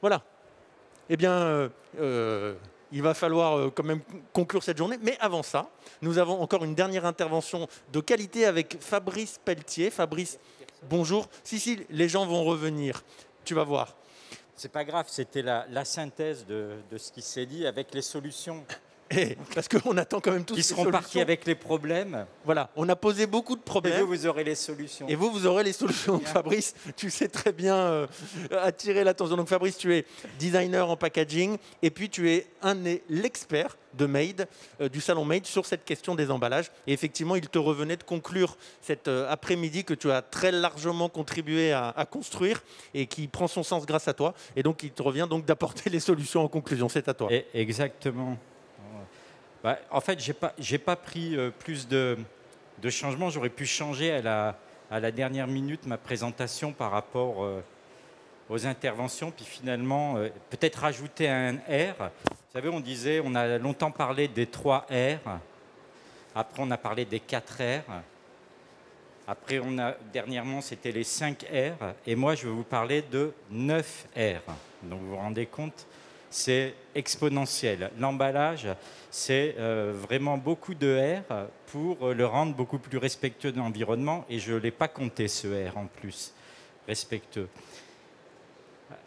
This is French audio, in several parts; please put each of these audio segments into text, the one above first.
Voilà. Eh bien, il va falloir quand même conclure cette journée. Mais avant ça, nous avons encore une dernière intervention de qualité avec Fabrice Pelletier. Fabrice, bonjour. Si, les gens vont revenir. Tu vas voir. C'est pas grave, c'était la synthèse de ce qui s'est dit avec les solutions. Parce qu'on attend quand même tous Ils les seront solutions. partis avec les problèmes. Voilà, on a posé beaucoup de problèmes. Et vous aurez les solutions. Et vous aurez les solutions. Donc, Fabrice, tu sais très bien attirer l'attention. Donc Fabrice, tu es designer en packaging et puis tu es l'expert de Made, du salon Made, sur cette question des emballages. Et effectivement, il te revenait de conclure cet après-midi que tu as très largement contribué à construire et qui prend son sens grâce à toi. Et donc, il te revient donc d'apporter les solutions en conclusion. C'est à toi. Exactement. Bah, en fait, j'ai pas pris plus de changements. J'aurais pu changer à la dernière minute ma présentation par rapport aux interventions, puis finalement, peut-être rajouter un R. Vous savez, on a longtemps parlé des 3 R. Après, on a parlé des 4 R. Après, dernièrement, c'était les 5 R. Et moi, je vais vous parler de 9 R. Donc, vous vous rendez compte, c'est exponentiel. L'emballage, c'est vraiment beaucoup de R pour le rendre beaucoup plus respectueux de l'environnement. Et je ne l'ai pas compté, ce R en plus, respectueux.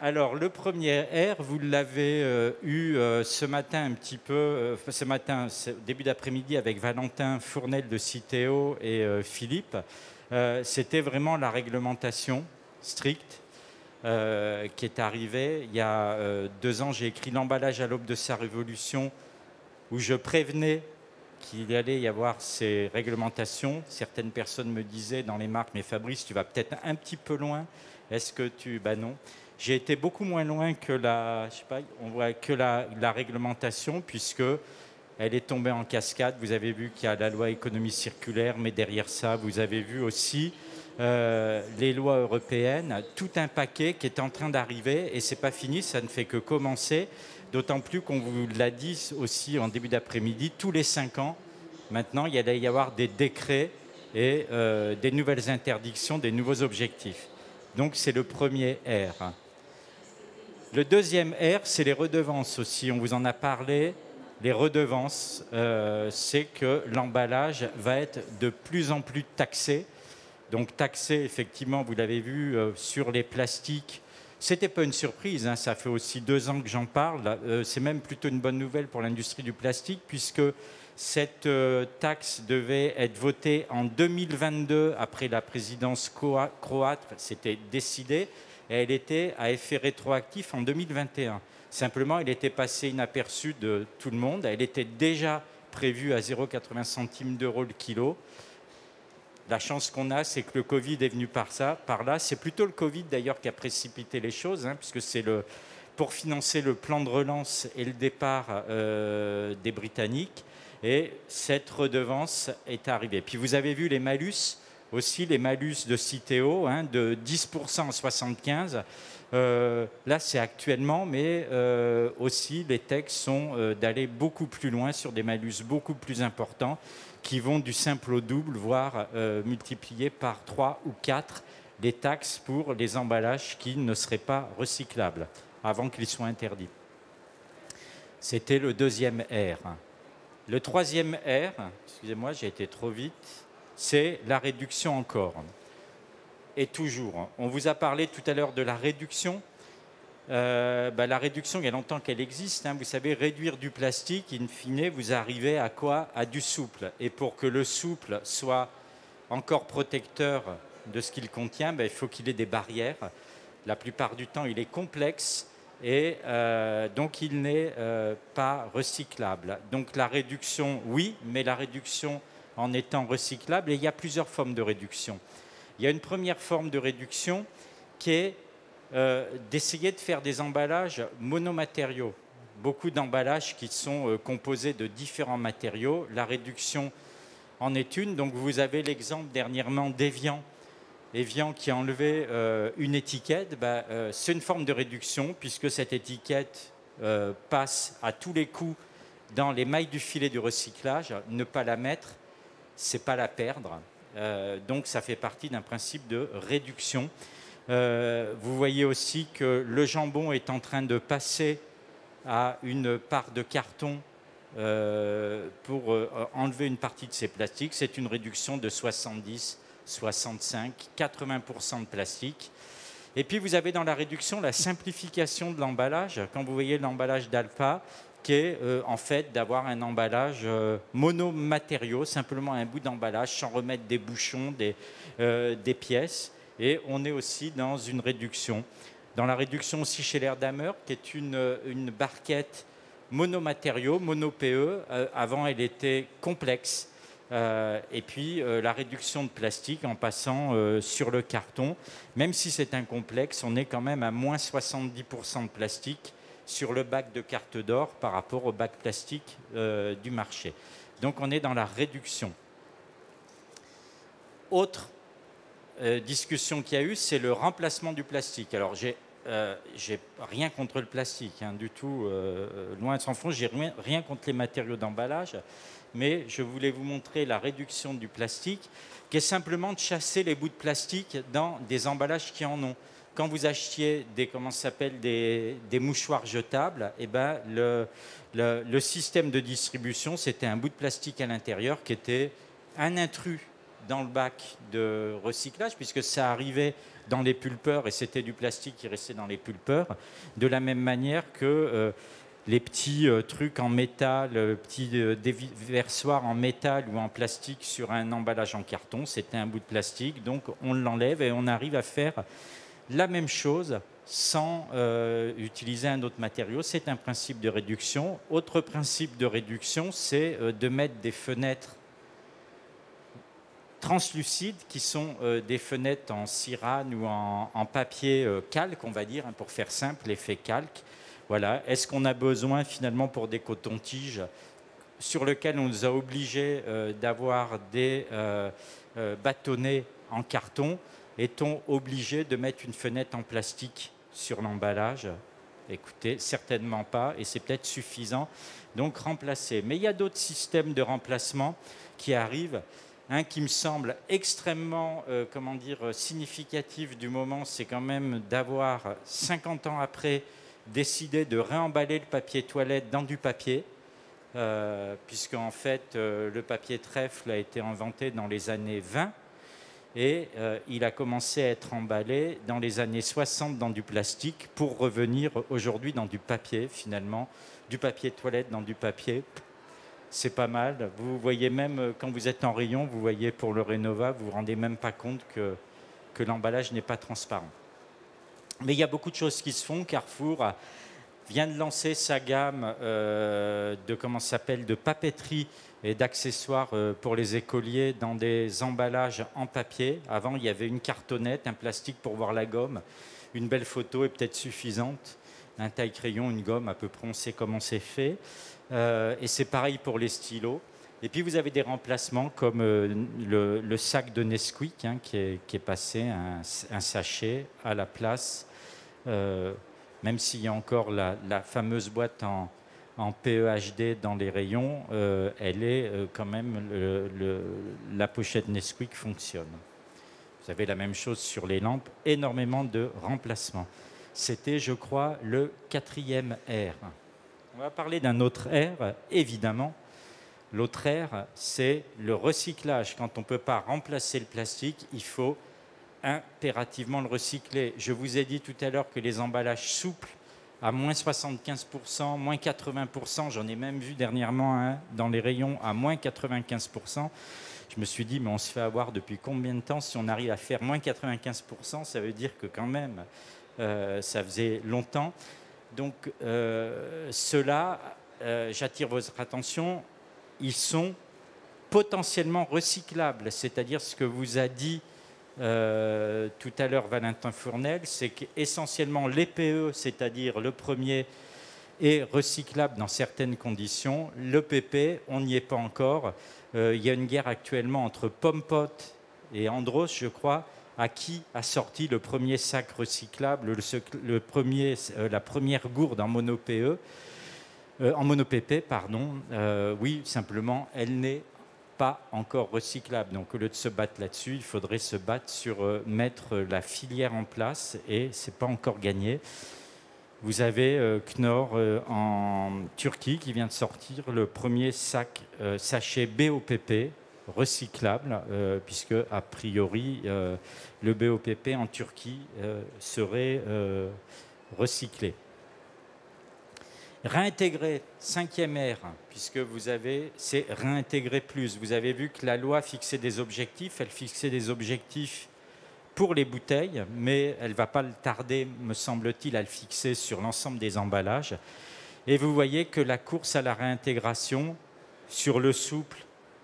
Alors, le premier R, vous l'avez eu ce matin un petit peu, ce matin, début d'après-midi, avec Valentin Fournel de Citeo et Philippe. C'était vraiment la réglementation stricte qui est arrivée. Il y a 2 ans, j'ai écrit L'emballage à l'aube de sa révolution, où je prévenais qu'il allait y avoir ces réglementations. Certaines personnes me disaient dans les marques, mais Fabrice, tu vas peut-être un petit peu loin. Est-ce que tu... Ben non. J'ai été beaucoup moins loin que la réglementation, puisque elle est tombée en cascade. Vous avez vu qu'il y a la loi économie circulaire, mais derrière ça, vous avez vu aussi les lois européennes, tout un paquet qui est en train d'arriver, et c'est pas fini, ça ne fait que commencer. D'autant plus qu'on vous l'a dit aussi en début d'après-midi, tous les 5 ans, maintenant, il allait y avoir des décrets et des nouvelles interdictions, des nouveaux objectifs. Donc, c'est le premier R. Le deuxième R, c'est les redevances aussi. On vous en a parlé. Les redevances, c'est que l'emballage va être de plus en plus taxé. Donc, taxé, effectivement, vous l'avez vu, sur les plastiques. C'était pas une surprise, hein, ça fait aussi 2 ans que j'en parle. C'est même plutôt une bonne nouvelle pour l'industrie du plastique, puisque cette taxe devait être votée en 2022 après la présidence croate, c'était décidé, et elle était à effet rétroactif en 2021. Simplement, elle était passée inaperçue de tout le monde. Elle était déjà prévue à 0,80 centimes d'euros le kilo. La chance qu'on a, c'est que le Covid est venu par là. C'est plutôt le Covid d'ailleurs qui a précipité les choses, hein, puisque c'est pour financer le plan de relance et le départ des Britanniques. Et cette redevance est arrivée. Puis vous avez vu les malus, aussi les malus de Citeo, hein, de 10% en 75. Là, c'est actuellement, mais aussi les textes sont d'aller beaucoup plus loin sur des malus beaucoup plus importants, qui vont du simple au double, voire multiplier par 3 ou 4 les taxes pour les emballages qui ne seraient pas recyclables, avant qu'ils soient interdits. C'était le deuxième R. Le troisième R, excusez-moi, j'ai été trop vite, c'est la réduction encore. Et toujours, on vous a parlé tout à l'heure de la réduction. La réduction, il y a longtemps qu'elle existe. Hein. Vous savez, réduire du plastique, in fine, vous arrivez à quoi? À du souple. Et pour que le souple soit encore protecteur de ce qu'il contient, il faut qu'il ait des barrières. La plupart du temps, il est complexe et donc il n'est pas recyclable. Donc la réduction, oui, mais la réduction en étant recyclable, et il y a plusieurs formes de réduction. Il y a une première forme de réduction qui est d'essayer de faire des emballages monomatériaux. Beaucoup d'emballages qui sont composés de différents matériaux. La réduction en est une. Donc vous avez l'exemple dernièrement d'Evian. Evian qui a enlevé une étiquette. C'est une forme de réduction puisque cette étiquette passe à tous les coups dans les mailles du filet du recyclage. Ne pas la mettre, c'est pas la perdre. Donc ça fait partie d'un principe de réduction. Vous voyez aussi que le jambon est en train de passer à une part de carton pour enlever une partie de ces plastiques. C'est une réduction de 70, 65, 80% de plastique. Et puis vous avez dans la réduction la simplification de l'emballage. Quand vous voyez l'emballage d'Alpha, qui est en fait d'avoir un emballage monomatériau, simplement un bout d'emballage sans remettre des bouchons, des pièces. Et on est aussi dans une réduction. Dans la réduction aussi chez l'Erdammer, qui est une barquette monomatériaux, mono-PE. Avant, elle était complexe. Et puis, la réduction de plastique en passant sur le carton. Même si c'est un complexe, on est quand même à moins 70% de plastique sur le bac de carte d'or par rapport au bac plastique du marché. Donc, on est dans la réduction. Autre discussion qu'il y a eu, c'est le remplacement du plastique. Alors, j'ai rien contre le plastique, hein, du tout, loin de s'en faut, j'ai rien contre les matériaux d'emballage, mais je voulais vous montrer la réduction du plastique, qui est simplement de chasser les bouts de plastique dans des emballages qui en ont. Quand vous achetiez des mouchoirs jetables, eh ben, le système de distribution, c'était un bout de plastique à l'intérieur qui était un intrus dans le bac de recyclage, puisque ça arrivait dans les pulpeurs et c'était du plastique qui restait dans les pulpeurs, de la même manière que les petits trucs en métal, petits déversoirs en métal ou en plastique sur un emballage en carton, c'était un bout de plastique, donc on l'enlève et on arrive à faire la même chose sans utiliser un autre matériau. C'est un principe de réduction. Autre principe de réduction, c'est de mettre des fenêtres translucides qui sont des fenêtres en cirane ou en papier calque, on va dire, hein, pour faire simple, l'effet calque. Voilà. Est-ce qu'on a besoin finalement pour des cotons-tiges sur lesquels on nous a obligés d'avoir des bâtonnets en carton? Est-on obligé de mettre une fenêtre en plastique sur l'emballage? Écoutez, certainement pas, et c'est peut-être suffisant. Donc remplacer. Mais il y a d'autres systèmes de remplacement qui arrivent. Un qui me semble extrêmement significatif du moment, c'est quand même d'avoir, 50 ans après, décidé de réemballer le papier toilette dans du papier, puisque en fait, le papier trèfle a été inventé dans les années 20, et il a commencé à être emballé dans les années 60 dans du plastique, pour revenir aujourd'hui dans du papier, finalement, du papier toilette dans du papier. C'est pas mal. Vous voyez même, quand vous êtes en rayon, vous voyez pour le Renova, vous ne vous rendez même pas compte que l'emballage n'est pas transparent. Mais il y a beaucoup de choses qui se font. Carrefour vient de lancer sa gamme de papeterie et d'accessoires pour les écoliers dans des emballages en papier. Avant, il y avait une cartonnette, un plastique pour voir la gomme. Une belle photo est peut-être suffisante. Un taille-crayon, une gomme, à peu près, on sait comment c'est fait. Et c'est pareil pour les stylos. Et puis vous avez des remplacements comme le sac de Nesquik, hein, qui est passé un sachet à la place, même s'il y a encore la fameuse boîte en PEHD dans les rayons, elle est quand même, la pochette Nesquik fonctionne. Vous avez la même chose sur les lampes, énormément de remplacements. C'était, je crois, le 4e R. On va parler d'un autre R, évidemment. L'autre R, c'est le recyclage. Quand on ne peut pas remplacer le plastique, il faut impérativement le recycler. Je vous ai dit tout à l'heure que les emballages souples, à moins 75%, moins 80%, j'en ai même vu dernièrement dans les rayons à moins 95%. Je me suis dit, mais on se fait avoir depuis combien de temps? Si on arrive à faire moins 95%, ça veut dire que quand même, ça faisait longtemps. Donc ceux-là, j'attire votre attention, ils sont potentiellement recyclables. C'est-à-dire ce que vous a dit tout à l'heure Valentin Fournel, c'est qu'essentiellement l'EPE, c'est-à-dire le premier, est recyclable dans certaines conditions. Le PP, on n'y est pas encore. Il y a une guerre actuellement entre Pompot et Andros, je crois, à qui a sorti le premier sac recyclable, la première gourde en mono-PP, pardon. Oui, simplement, elle n'est pas encore recyclables. Donc au lieu de se battre là-dessus, il faudrait se battre sur mettre la filière en place, et ce n'est pas encore gagné. Vous avez Knorr en Turquie qui vient de sortir le premier sachet BOPP recyclable, puisque a priori le BOPP en Turquie serait recyclé. Réintégrer, 5e R, puisque c'est réintégrer plus. Vous avez vu que la loi fixait des objectifs, elle fixait des objectifs pour les bouteilles, mais elle ne va pas le tarder, me semble-t-il, à le fixer sur l'ensemble des emballages. Et vous voyez que la course à la réintégration, sur le souple,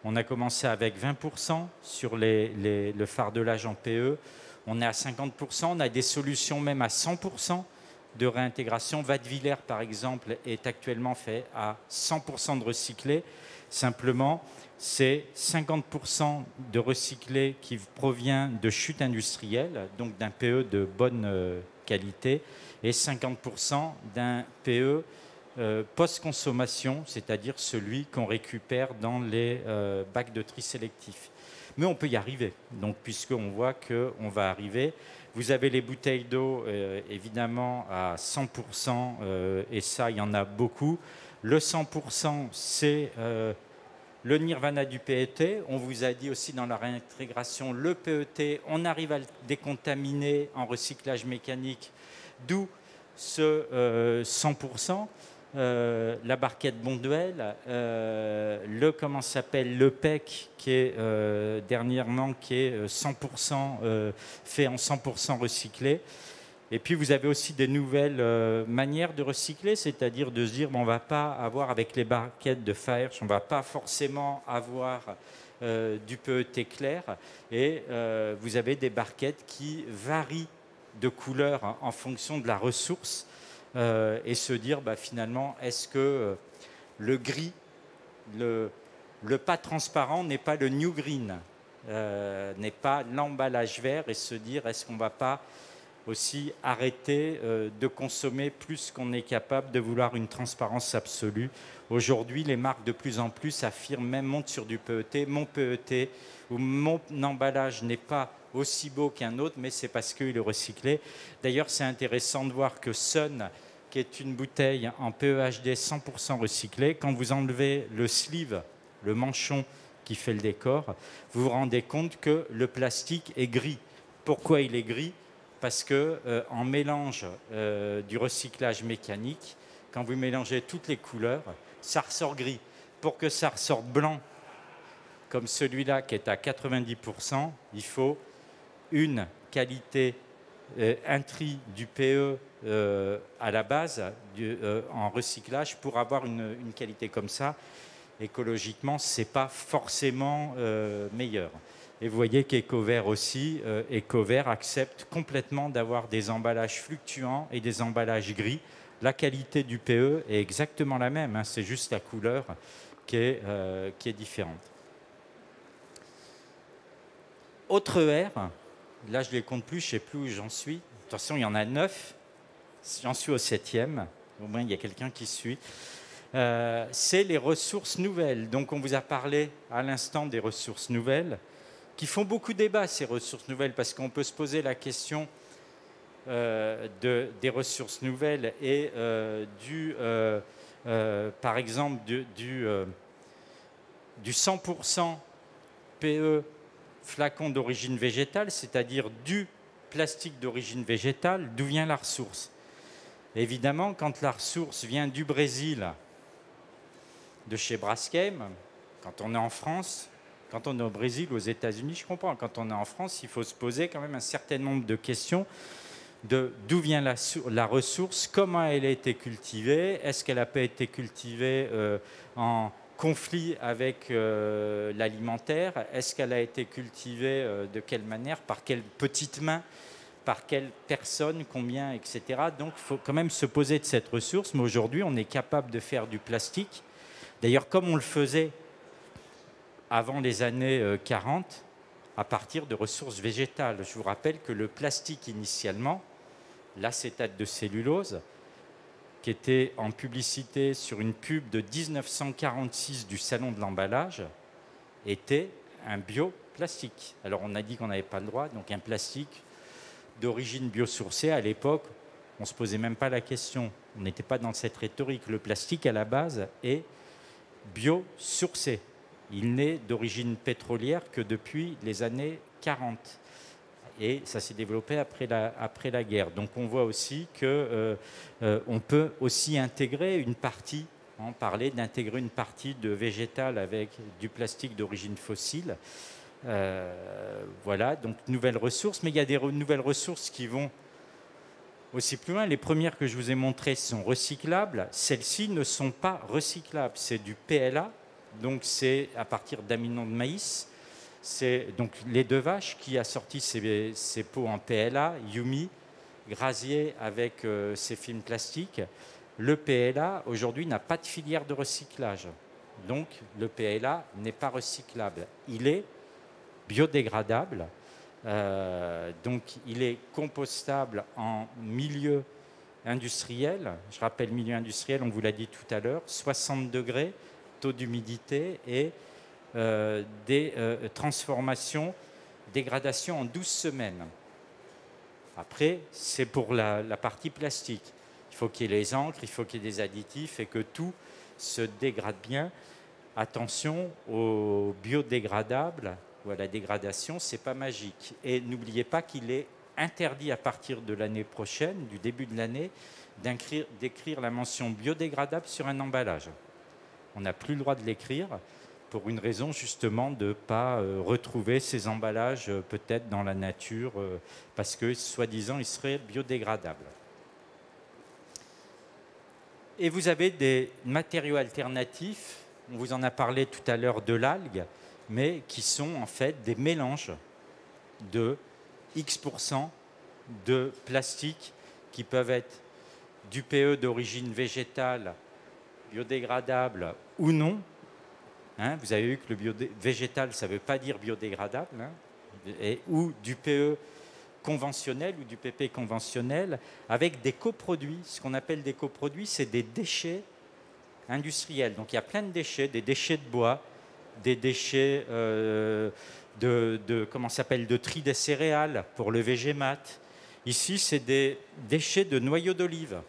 on a commencé avec 20%, sur le fardelage en PE, on est à 50%, on a des solutions même à 100% de réintégration. Wattwiller, par exemple, est actuellement fait à 100% de recyclé. Simplement, c'est 50% de recyclé qui provient de chutes industrielles, donc d'un PE de bonne qualité, et 50% d'un PE post-consommation, c'est-à-dire celui qu'on récupère dans les bacs de tri sélectifs. Mais on peut y arriver, donc, puisqu'on voit qu'on va arriver. Vous avez les bouteilles d'eau, évidemment, à 100%, et ça, il y en a beaucoup. Le 100%, c'est le nirvana du PET. On vous a dit aussi dans la réintégration, le PET, on arrive à le décontaminer en recyclage mécanique, d'où ce 100%. La barquette Bonduelle, le PEC qui est dernièrement qui est 100% fait en 100% recyclé. Et puis vous avez aussi des nouvelles manières de recycler, c'est-à-dire de se dire bon, on ne va pas avoir avec les barquettes de Faerch, on ne va pas forcément avoir du PET clair, et vous avez des barquettes qui varient de couleur en fonction de la ressource. Et se dire finalement, est-ce que le gris, le pas transparent n'est pas le new green, n'est pas l'emballage vert, et se dire, est-ce qu'on ne va pas aussi arrêter de consommer plus qu'on est capable, de vouloir une transparence absolue. Aujourd'hui, les marques de plus en plus affirment, même montent sur du PET, mon PET ou mon emballage n'est pas aussi beau qu'un autre, mais c'est parce qu'il est recyclé. D'ailleurs, c'est intéressant de voir que Sun, qui est une bouteille en PEHD 100% recyclée, quand vous enlevez le sleeve, le manchon qui fait le décor, vous vous rendez compte que le plastique est gris. Pourquoi il est gris ? Parce qu'en mélange du recyclage mécanique, quand vous mélangez toutes les couleurs, ça ressort gris. Pour que ça ressorte blanc, comme celui-là qui est à 90%, il faut une qualité, un tri du PE à la base en recyclage pour avoir une qualité comme ça. Écologiquement, ce n'est pas forcément meilleur. Et vous voyez qu'EcoVert aussi, EcoVert accepte complètement d'avoir des emballages fluctuants et des emballages gris. La qualité du PE est exactement la même, hein, c'est juste la couleur qui est différente. Autre R, là je ne les compte plus, je ne sais plus où j'en suis. Attention, il y en a 9, j'en suis au 7e, au moins il y a quelqu'un qui suit. C'est les ressources nouvelles. Donc on vous a parlé à l'instant des ressources nouvelles, qui font beaucoup débat, ces ressources nouvelles, parce qu'on peut se poser la question des ressources nouvelles et par exemple du 100% PE flacon d'origine végétale, c'est-à-dire du plastique d'origine végétale, d'où vient la ressource. Évidemment, quand la ressource vient du Brésil, de chez Braskem, quand on est en France, quand on est au Brésil, aux États-Unis, je comprends. Quand on est en France, il faut se poser quand même un certain nombre de questions de d'où vient la ressource, comment elle a été cultivée, est-ce qu'elle n'a pas été cultivée en conflit avec l'alimentaire, est-ce qu'elle a été cultivée de quelle manière, par quelle petite main, par quelle personne, combien, etc. Donc il faut quand même se poser de cette ressource, mais aujourd'hui on est capable de faire du plastique. D'ailleurs, comme on le faisait avant les années 40, à partir de ressources végétales. Je vous rappelle que le plastique initialement, l'acétate de cellulose, qui était en publicité sur une pub de 1946 du Salon de l'emballage, était un bioplastique. Alors on a dit qu'on n'avait pas le droit, donc un plastique d'origine biosourcée, à l'époque, on ne se posait même pas la question. On n'était pas dans cette rhétorique. Le plastique, à la base, est biosourcé. Il n'est d'origine pétrolière que depuis les années 40. Et ça s'est développé après la guerre. Donc on voit aussi qu'on peut aussi intégrer une partie, on parlait d'intégrer une partie de végétal avec du plastique d'origine fossile. Voilà, donc nouvelles ressources, mais il y a des nouvelles ressources qui vont aussi plus loin. Les premières que je vous ai montrées sont recyclables. Celles-ci ne sont pas recyclables. C'est du PLA, donc c'est à partir d'amidon de maïs. C'est donc lait de vache qui a sorti ses pots en PLA, Yumi, Grazier avec ses films plastiques. Le PLA, aujourd'hui, n'a pas de filière de recyclage. Donc le PLA n'est pas recyclable. Il est biodégradable. Donc il est compostable en milieu industriel. Je rappelle, milieu industriel, on vous l'a dit tout à l'heure, 60 degrés, taux d'humidité et des transformations, dégradations en 12 semaines. Après, c'est pour la partie plastique. Il faut qu'il y ait les encres, il faut qu'il y ait des additifs et que tout se dégrade bien. Attention aux biodégradables ou à la dégradation, ce n'est pas magique. Et n'oubliez pas qu'il est interdit à partir de l'année prochaine, du début de l'année, d'écrire la mention biodégradable sur un emballage. On n'a plus le droit de l'écrire pour une raison justement de ne pas retrouver ces emballages peut-être dans la nature parce que soi-disant ils seraient biodégradables. Et vous avez des matériaux alternatifs, on vous en a parlé tout à l'heure de l'algue, mais qui sont en fait des mélanges de X% de plastique qui peuvent être du PE d'origine végétale, biodégradable ou non. Hein, vous avez vu que le végétal, ça ne veut pas dire biodégradable, hein, ou du PE conventionnel ou du PP conventionnel, avec des coproduits. Ce qu'on appelle des coproduits, c'est des déchets industriels. Donc il y a plein de déchets, des déchets de bois, des déchets de tri des céréales pour le Végémat. Ici, c'est des déchets de noyaux d'olive.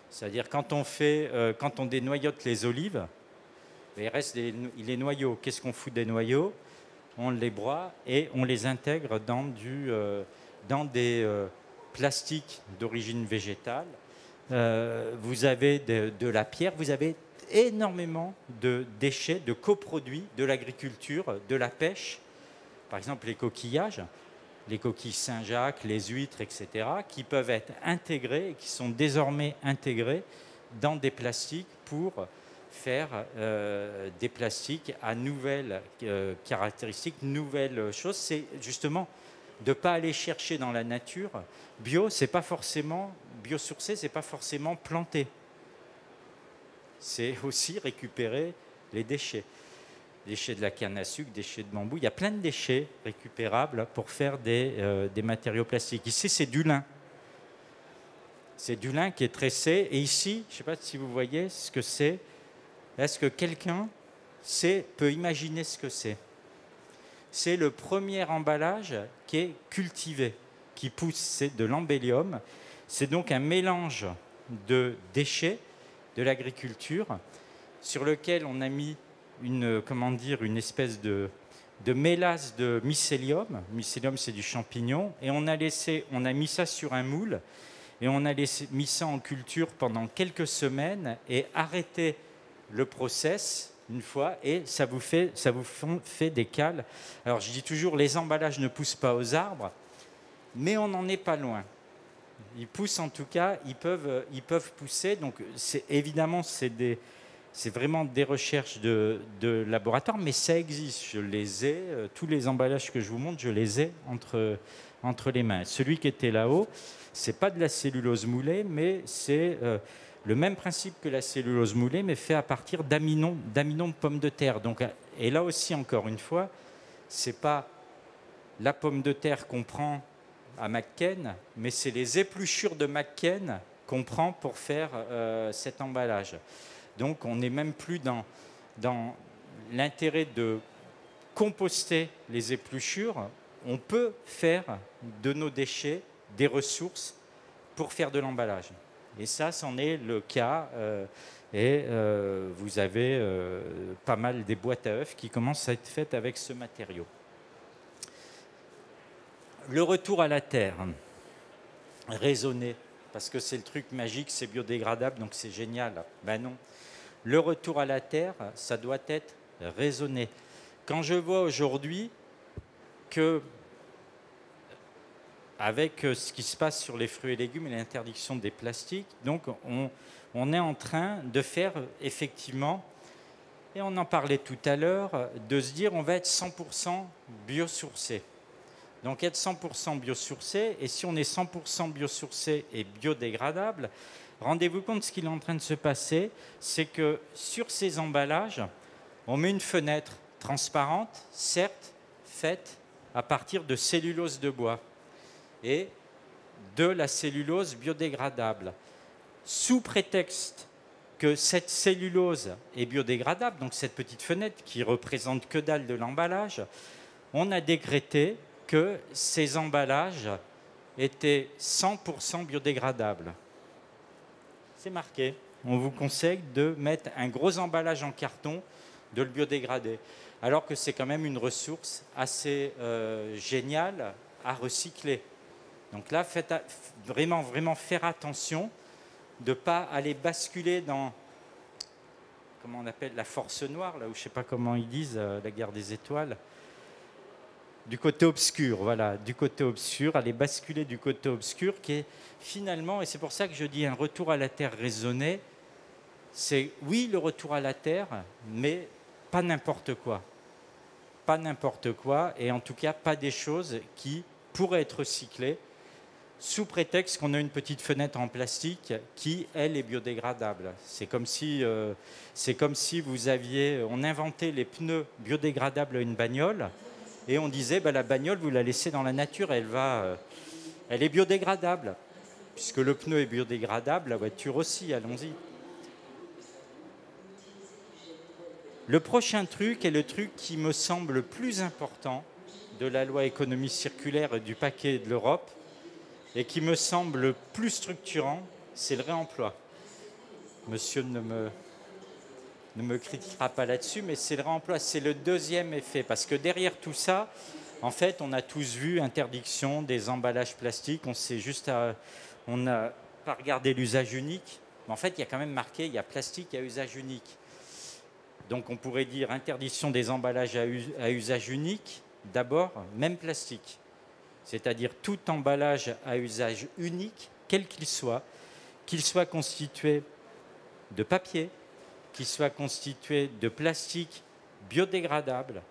C'est-à-dire quand on dénoyote les olives, il reste les noyaux. Qu'est-ce qu'on fout des noyaux? On les broie et on les intègre dans des plastiques d'origine végétale. Vous avez de la pierre, vous avez énormément de déchets, de coproduits de l'agriculture, de la pêche. Par exemple, les coquillages, les coquilles Saint-Jacques, les huîtres, etc., qui peuvent être intégrés, qui sont désormais intégrés dans des plastiques pour faire des plastiques à nouvelles caractéristiques, nouvelles choses. C'est justement de ne pas aller chercher dans la nature. Bio, c'est pas forcément biosourcé, c'est pas forcément planté. C'est aussi récupérer les déchets. Déchets de la canne à sucre, déchets de bambou. Il y a plein de déchets récupérables pour faire des matériaux plastiques. Ici, c'est du lin. C'est du lin qui est tressé. Et ici, je ne sais pas si vous voyez ce que c'est. Est-ce que quelqu'un peut imaginer ce que c'est? C'est le premier emballage qui est cultivé, qui pousse. C'est de l'embellium. C'est donc un mélange de déchets de l'agriculture sur lequel on a mis une espèce de mélasse de mycélium. Mycélium, c'est du champignon. Et on a mis ça sur un moule et on a mis ça en culture pendant quelques semaines et arrêté le process une fois et ça vous fait des cales. Alors je dis toujours, les emballages ne poussent pas aux arbres, mais on n'en est pas loin. Ils poussent en tout cas, ils peuvent pousser. Donc évidemment, c'est vraiment des recherches de laboratoire, mais ça existe. Je les ai, tous les emballages que je vous montre, je les ai entre les mains. Celui qui était là-haut, c'est pas de la cellulose moulée, mais c'est le même principe que la cellulose moulée, mais fait à partir d'amidon de pomme de terre. Donc, et là aussi, encore une fois, c'est pas la pomme de terre qu'on prend à McCain, mais c'est les épluchures de McCain qu'on prend pour faire cet emballage. Donc on n'est même plus dans l'intérêt de composter les épluchures, on peut faire de nos déchets des ressources pour faire de l'emballage. Et ça, c'en est le cas. Vous avez pas mal des boîtes à œufs qui commencent à être faites avec ce matériau. Le retour à la terre, raisonné, parce que c'est le truc magique, c'est biodégradable, donc c'est génial. Ben non. Le retour à la terre, ça doit être raisonné. Quand je vois aujourd'hui que, avec ce qui se passe sur les fruits et légumes et l'interdiction des plastiques, donc on est en train de faire effectivement, et on en parlait tout à l'heure, de se dire on va être 100% biosourcé. Donc être 100% biosourcé, et si on est 100% biosourcé et biodégradable, rendez-vous compte ce qu'il est en train de se passer, c'est que sur ces emballages, on met une fenêtre transparente, certes faite à partir de cellulose de bois et de la cellulose biodégradable. Sous prétexte que cette cellulose est biodégradable, donc cette petite fenêtre qui représente que dalle de l'emballage, on a décrété que ces emballages étaient 100% biodégradables. C'est marqué. On vous conseille de mettre un gros emballage en carton, de le biodégrader. Alors que c'est quand même une ressource assez géniale à recycler. Donc là, faites vraiment faire attention de ne pas aller basculer dans, comment on appelle, la force noire, là où je ne sais pas comment ils disent, la guerre des étoiles. Du côté obscur, voilà, du côté obscur, aller basculer du côté obscur qui est finalement, et c'est pour ça que je dis un retour à la terre raisonné, c'est oui le retour à la terre, mais pas n'importe quoi. Pas n'importe quoi, et en tout cas pas des choses qui pourraient être recyclées sous prétexte qu'on a une petite fenêtre en plastique qui, elle, est biodégradable. C'est comme si vous aviez, on inventait les pneus biodégradables à une bagnole, et on disait, la bagnole, vous la laissez dans la nature, elle est biodégradable. Puisque le pneu est biodégradable, la voiture aussi, allons-y. Le prochain truc est le truc qui me semble le plus important de la loi économie circulaire et du paquet de l'Europe, et qui me semble le plus structurant, c'est le réemploi. Monsieur ne me critiquera pas là-dessus, mais c'est le réemploi, c'est le deuxième effet. Parce que derrière tout ça, en fait, on a tous vu interdiction des emballages plastiques, on n'a pas regardé l'usage unique, mais en fait, il y a quand même marqué, il y a plastique à usage unique. Donc on pourrait dire interdiction des emballages à usage unique, d'abord, même plastique. C'est-à-dire tout emballage à usage unique, quel qu'il soit constitué de papier, qu'il soit constitué de plastique biodégradable,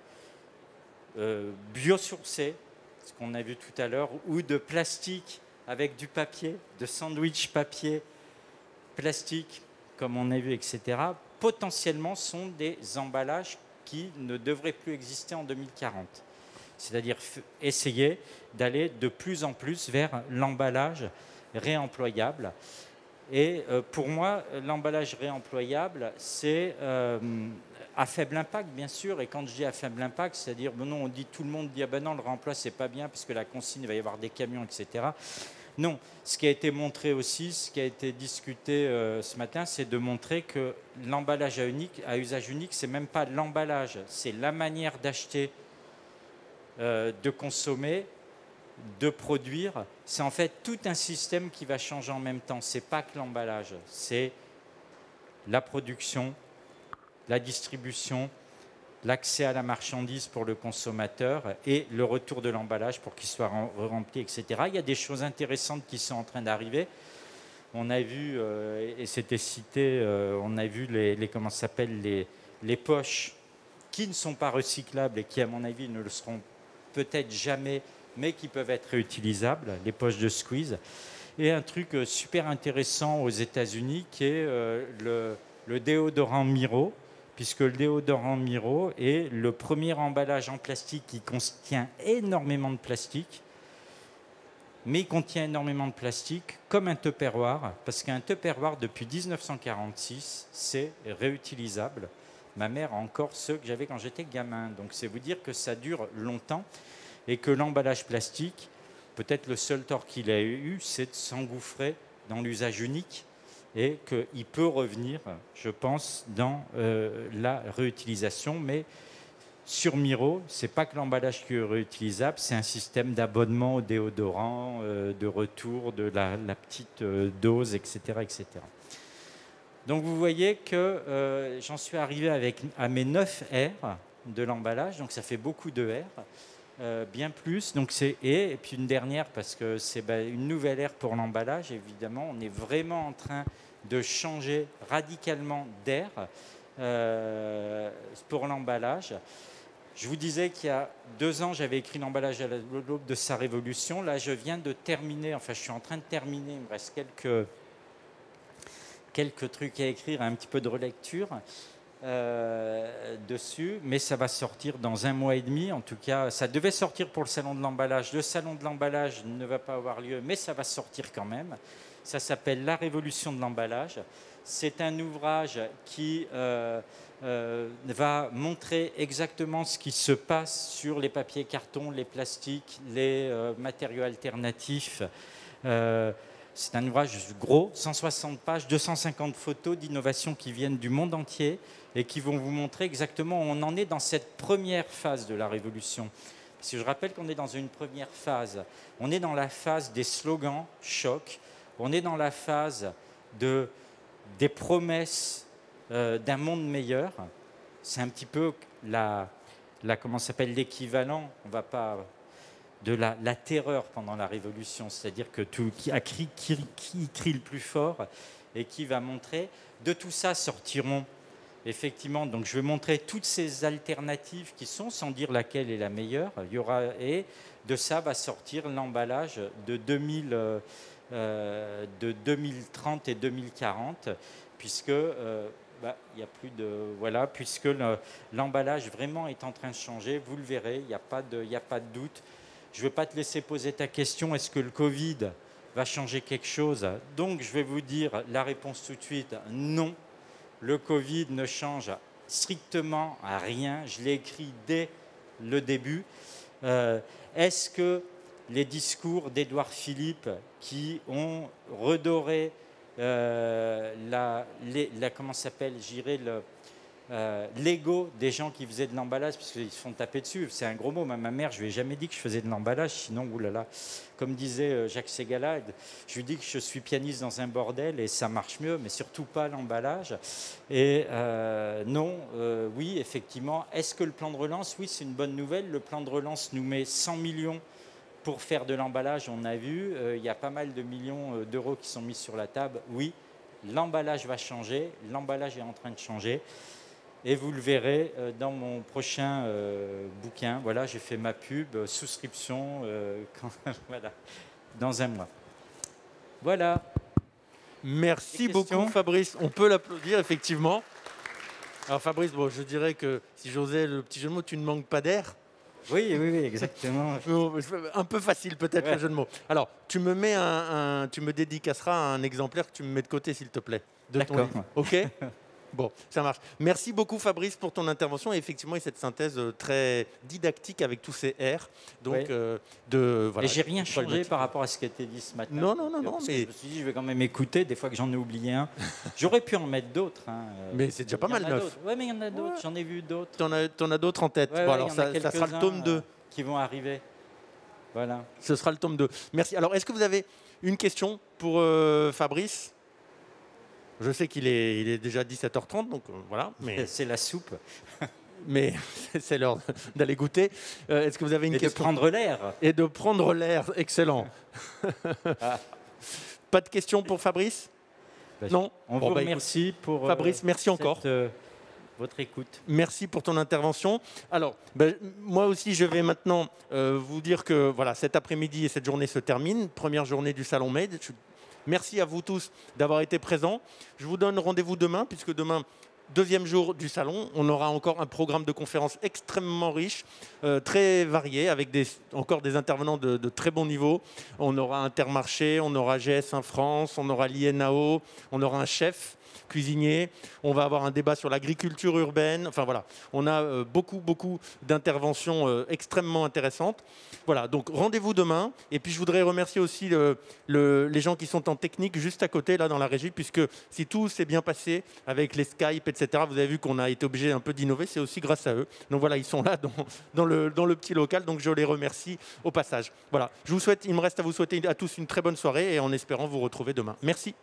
biosourcé, ce qu'on a vu tout à l'heure, ou de plastique avec du papier, de sandwich papier, plastique, comme on a vu, etc., potentiellement sont des emballages qui ne devraient plus exister en 2040. C'est-à-dire essayer d'aller de plus en plus vers l'emballage réemployable. Et pour moi, l'emballage réemployable, c'est à faible impact, bien sûr. Et quand je dis à faible impact, c'est-à-dire, non, tout le monde dit, non, le réemploi, c'est pas bien, parce que la consigne, il va y avoir des camions, etc. Non, ce qui a été montré aussi, ce qui a été discuté ce matin, c'est de montrer que l'emballage à usage unique, c'est même pas l'emballage, c'est la manière d'acheter, de consommer, de produire. C'est en fait tout un système qui va changer en même temps. C'est pas que l'emballage, c'est la production, la distribution, l'accès à la marchandise pour le consommateur et le retour de l'emballage pour qu'il soit rempli, etc. Il y a des choses intéressantes qui sont en train d'arriver. On a vu, et c'était cité, on a vu comment ça s'appelle, les poches qui ne sont pas recyclables et qui, à mon avis, ne le seront peut-être jamais, mais qui peuvent être réutilisables, les poches de squeeze. Et un truc super intéressant aux États-Unis qui est le déodorant Miro, puisque le déodorant Miro est le premier emballage en plastique qui contient énormément de plastique, mais il contient énormément de plastique comme un Tupperware, parce qu'un Tupperware, depuis 1946, c'est réutilisable, Ma mère a encore ceux que j'avais quand j'étais gamin. Donc c'est vous dire que ça dure longtemps et que l'emballage plastique, peut-être le seul tort qu'il a eu, c'est de s'engouffrer dans l'usage unique et qu'il peut revenir, je pense, dans la réutilisation. Mais sur Miro, ce n'est pas que l'emballage qui est réutilisable, c'est un système d'abonnement au déodorant, de retour de la petite dose, etc., etc. Donc vous voyez que j'en suis arrivé à mes 9 R de l'emballage, donc ça fait beaucoup de R, bien plus. Donc et puis une dernière, parce que c'est une nouvelle ère pour l'emballage, évidemment. On est vraiment en train de changer radicalement d'air pour l'emballage. Je vous disais qu'il y a 2 ans, j'avais écrit l'emballage à l'aube de sa révolution. Là, je viens de terminer, enfin je suis en train de terminer, il me reste quelques trucs à écrire, un petit peu de relecture dessus, mais ça va sortir dans 1 mois et demi. En tout cas, ça devait sortir pour le salon de l'emballage. Le salon de l'emballage ne va pas avoir lieu, mais ça va sortir quand même. Ça s'appelle La révolution de l'emballage. C'est un ouvrage qui va montrer exactement ce qui se passe sur les papiers cartons, les plastiques, les matériaux alternatifs. C'est un ouvrage gros, 160 pages, 250 photos d'innovations qui viennent du monde entier et qui vont vous montrer exactement où on en est dans cette première phase de la révolution. Parce que je rappelle qu'on est dans une première phase. On est dans la phase des slogans choc. On est dans la phase des promesses d'un monde meilleur. C'est un petit peu comment s'appelle l'équivalent, on va pas, de la terreur pendant la Révolution, c'est-à-dire que qui crie le plus fort et qui va montrer. De tout ça sortiront effectivement, donc je vais montrer toutes ces alternatives qui sont, sans dire laquelle est la meilleure. Il y aura, et de ça va sortir l'emballage de 2030 et 2040, puisque il y a plus de puisque l'emballage vraiment est en train de changer. Vous le verrez, il n'y a pas de doute. Je ne veux pas te laisser poser ta question. Est-ce que le Covid va changer quelque chose? Donc je vais vous dire la réponse tout de suite. Non, le Covid ne change strictement à rien. Je l'ai écrit dès le début. Est-ce que les discours d'Édouard Philippe qui ont redoré comment s'appelle, j'irais l'ego des gens qui faisaient de l'emballage, puisqu'ils se font taper dessus, c'est un gros mot. Ma mère, je lui ai jamais dit que je faisais de l'emballage, sinon, oulala, comme disait Jacques Ségala, je lui dis que je suis pianiste dans un bordel et ça marche mieux, mais surtout pas l'emballage. Et non, oui, effectivement, est-ce que le plan de relance? Oui, c'est une bonne nouvelle. Le plan de relance nous met 100 millions pour faire de l'emballage, on a vu, il y a pas mal de millions d'euros qui sont mis sur la table. Oui, l'emballage va changer, l'emballage est en train de changer. Et vous le verrez dans mon prochain bouquin. Voilà, j'ai fait ma pub, souscription, voilà, dans 1 mois. Voilà. Merci beaucoup, Fabrice. On peut l'applaudir, effectivement. Alors, Fabrice, bon, je dirais que si j'osais le petit jeu de mots, tu ne manques pas d'air. Oui, exactement. Un peu facile peut-être, le jeu de mots. Alors, tu me dédicaceras un exemplaire que tu me mets de côté, s'il te plaît. D'accord. OK. Bon, ça marche. Merci beaucoup, Fabrice, pour ton intervention. Et effectivement, il y a cette synthèse très didactique avec tous ces R. Donc, voilà. Et j'ai rien changé par rapport à ce qui a été dit ce matin. Non. Mais... Je me suis dit, je vais quand même écouter, des fois que j'en ai oublié un. J'aurais pu en mettre d'autres. Mais c'est déjà pas mal neuf. Oui, mais il y en a d'autres. J'en ai vu d'autres. T'en as d'autres en tête. Bon, alors, ça sera le tome 2. Qui vont arriver. Voilà. Ce sera le tome 2. Merci. Alors, est-ce que vous avez une question pour Fabrice ? Je sais qu'il est déjà 17h30, donc voilà. Mais... C'est la soupe. Mais c'est l'heure d'aller goûter. Est-ce que vous avez une question ? Et de prendre l'air. Et de prendre l'air, excellent. Pas de questions pour Fabrice ? Non ? On vous remercie pour... Fabrice, merci encore. Votre écoute. Merci pour ton intervention. Alors, moi aussi, je vais maintenant vous dire que voilà, cet après-midi et cette journée se terminent. Première journée du Salon Made. Merci à vous tous d'avoir été présents. Je vous donne rendez-vous demain, puisque demain, deuxième jour du salon, on aura encore un programme de conférences extrêmement riche, très varié, avec encore des intervenants de très bon niveau. On aura Intermarché, on aura GS1 France, on aura l'INAO, on aura un chef. cuisiniers. On va avoir un débat sur l'agriculture urbaine. Enfin voilà, on a beaucoup d'interventions extrêmement intéressantes. Voilà, donc rendez-vous demain. Et puis je voudrais remercier aussi les gens qui sont en technique juste à côté, là dans la régie, puisque si tout s'est bien passé avec les Skype, etc., vous avez vu qu'on a été obligé un peu d'innover, c'est aussi grâce à eux. Donc voilà, ils sont là dans le petit local, donc je les remercie au passage. Voilà, il me reste à vous souhaiter à tous une très bonne soirée et en espérant vous retrouver demain. Merci.